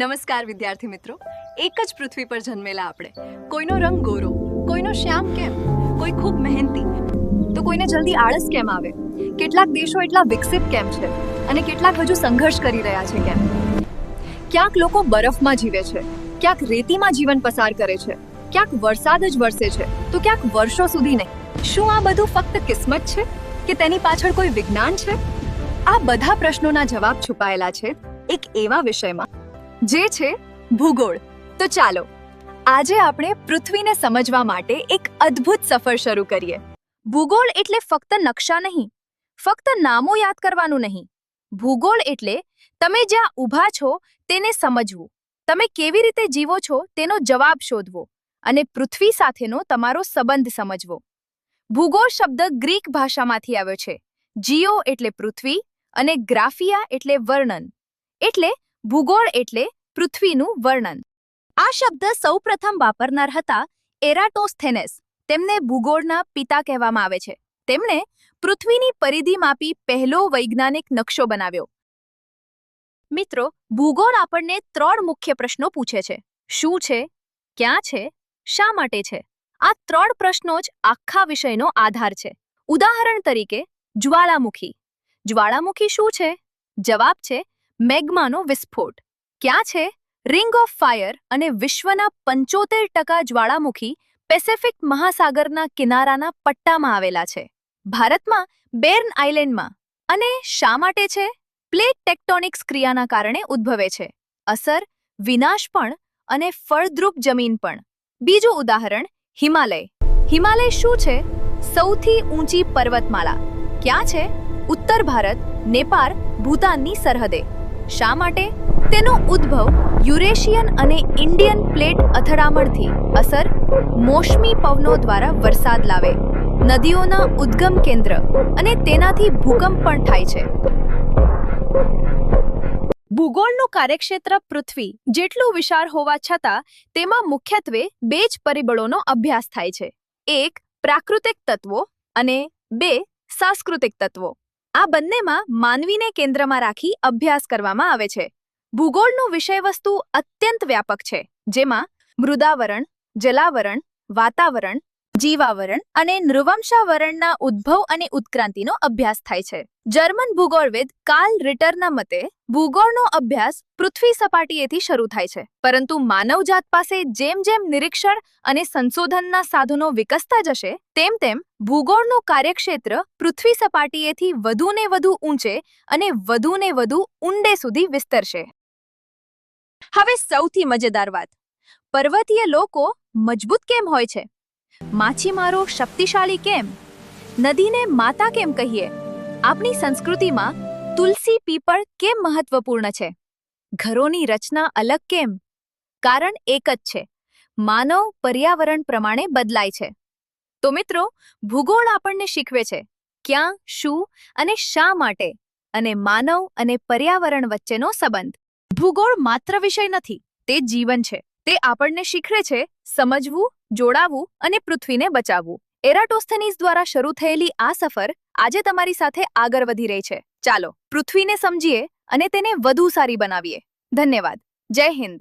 નમસ્કાર વિદ્યાર્થી મિત્રો, એક જ પૃથ્વી પર જન્મેલા આપણે. કોઈનો રંગ ગોરો, કોઈનો શ્યામ કેમ, કોઈ ખૂબ મહેનતી, તો કોઈને જલ્દી આળસ કેમ આવે? કેટલાક દેશો એટલા વિકસિત કેમ છે અને કેટલાક હજુ સંઘર્ષ કરી રહ્યા છે કેમ? ક્યાંક લોકો બરફમાં જીવે છે, ક્યાંક રેતીમાં જીવન પસાર કરે છે, ક્યાંક વરસાદ જ વરસે છે તો ક્યાંક વર્ષો સુધી નહીં. શું આ બધું ફક્ત કિસ્મત છે કે તેની પાછળ કોઈ વિજ્ઞાન છે? આ બધા પ્રશ્નોના જવાબ છુપાયેલા છે એક એવા વિષયમાં જે છે ભૂગોળ. તો ચાલો આજે આપણે પૃથ્વીને સમજવા માટે એક અદ્ભુત સફર શરૂ કરીએ. ભૂગોળ એટલે ફક્ત નકશા નહીં, ફક્ત નામો યાદ કરવાનું નહીં. ભૂગોળ એટલે તમે જ્યાં ઊભા છો તેને સમજવું, તમે કેવી રીતે જીવો છો તેનો જવાબ શોધવો અને પૃથ્વી સાથેનો તમારો સંબંધ સમજવો. ભૂગોળ શબ્દ ગ્રીક ભાષામાંથી આવ્યો છે. જીઓ એટલે પૃથ્વી અને ગ્રાફિયા એટલે વર્ણન. એટલે ભૂગોળ એટલે પૃથ્વીનું વર્ણન. આ શબ્દ સૌપ્રથમ વાપરનાર હતા એરાટોસ્થેનેસ. તેમને ભૂગોળના પિતા કહેવામાં આવે છે. તેમણે પૃથ્વીની પરિધિ માપી પહેલો વૈજ્ઞાનિક નકશો બનાવ્યો. મિત્રો, ભૂગોળ આપણને 3 મુખ્ય પ્રશ્નો પૂછે છે. શું છે, ક્યાં છે, શા માટે છે? આ 3 પ્રશ્નો જ આખા વિષયનો આધાર છે. ઉદાહરણ તરીકે જ્વાળામુખી. જ્વાળામુખી શું છે? જવાબ છે મેગ્માનો વિસ્ફોટ. ક્યાં છે? રિંગ ઓફ ફાયર અને વિશ્વના 75% જ્વાળામુખી પેસિફિક મહાસાગરના કિનારાના પટ્ટામાં આવેલા છે. ભારતમાં બેર્ન આઇલેન્ડમાં. અને શા માટે છે? પ્લેટ ટેક્ટોનિક્સ ક્રિયાના કારણે ઉદ્ભવે છે. અસર, વિનાશ પણ અને ફળદ્રુપ જમીન પણ. બીજું ઉદાહરણ હિમાલય. હિમાલય શું છે? સૌથી ઊંચી પર્વતમાળા. ક્યાં છે? ઉત્તર ભારત, નેપાળ, ભૂતાનની સરહદે. શા માટે? તેનો ઉદ્ભવ યુરેશિયન અને ઇન્ડિયન પ્લેટ અથડામણથી. અસર, મોસમી પવનો દ્વારા વરસાદ લાવે, નદીઓના ઉદ્ગમ કેન્દ્ર અને તેનાથી ભૂકંપ પણ થાય છે. ભૂગોળનું કાર્યક્ષેત્ર પૃથ્વી જેટલું વિશાળ હોવા છતાં તેમાં મુખ્યત્વે 2 જ પરિબળોનો અભ્યાસ થાય છે. 1 પ્રાકૃતિક તત્વો અને 2 સાંસ્કૃતિક તત્વો. આ બંનેમાં માનવીને કેન્દ્રમાં રાખી અભ્યાસ કરવામાં આવે છે. ભૂગોળનું વિષયવસ્તુ અત્યંત વ્યાપક છે, જેમાં મૃદાવરણ, જલાવરણ, વાતાવરણ, જીવાવરણ અને નૃવંશાવરણના ઉદ્ભવ અને ઉત્ક્રાંતિનો અભ્યાસ થાય છે. જર્મન ભૂગોળવિદ કાર્લ રિટરના મતે ભૂગોળનો અભ્યાસ પૃથ્વી સપાટીએથી શરૂ થાય છે, પરંતુ માનવજાત પાસે જેમ જેમ નિરીક્ષણ અને સંશોધનના સાધનો વિકસતા જશે તેમ તેમ ભૂગોળનું કાર્યક્ષેત્ર પૃથ્વી સપાટીએથી વધુને વધુ ઊંચે અને વધુને વધુ ઊંડે સુધી વિસ્તરશે. હવે સૌથી મજેદાર વાત, પર્વતીય લોકો મજબૂત કેમ હોય છે? માછીમારો શક્તિશાળી કેમ? નદીને માતા કેમ કહીએ? આપણી સંસ્કૃતિમાં તુલસી પીપળ કેમ મહત્વપૂર્ણ છે? ઘરોની રચના અલગ કેમ? કારણ એક જ છે, માનવ પર્યાવરણ પ્રમાણે બદલાય છે. તો મિત્રો, ભૂગોળ આપણને શીખવે છે ક્યાં, શું અને શા માટે, અને માનવ અને પર્યાવરણ વચ્ચેનો સંબંધ. ભૂગોળ માત્ર વિષય નથી, તે જીવન છે. તે આપણને શીખવે છે સમજવું, જોડાવું અને પૃથ્વીને બચાવવું. એરાટોસ્થેનીસ દ્વારા શરૂ થયેલી આ સફર આજે તમારી સાથે આગળ વધી રહી છે. ચાલો પૃથ્વીને સમજીએ અને તેને વધુ સારી બનાવીએ. ધન્યવાદ. જય હિન્દ.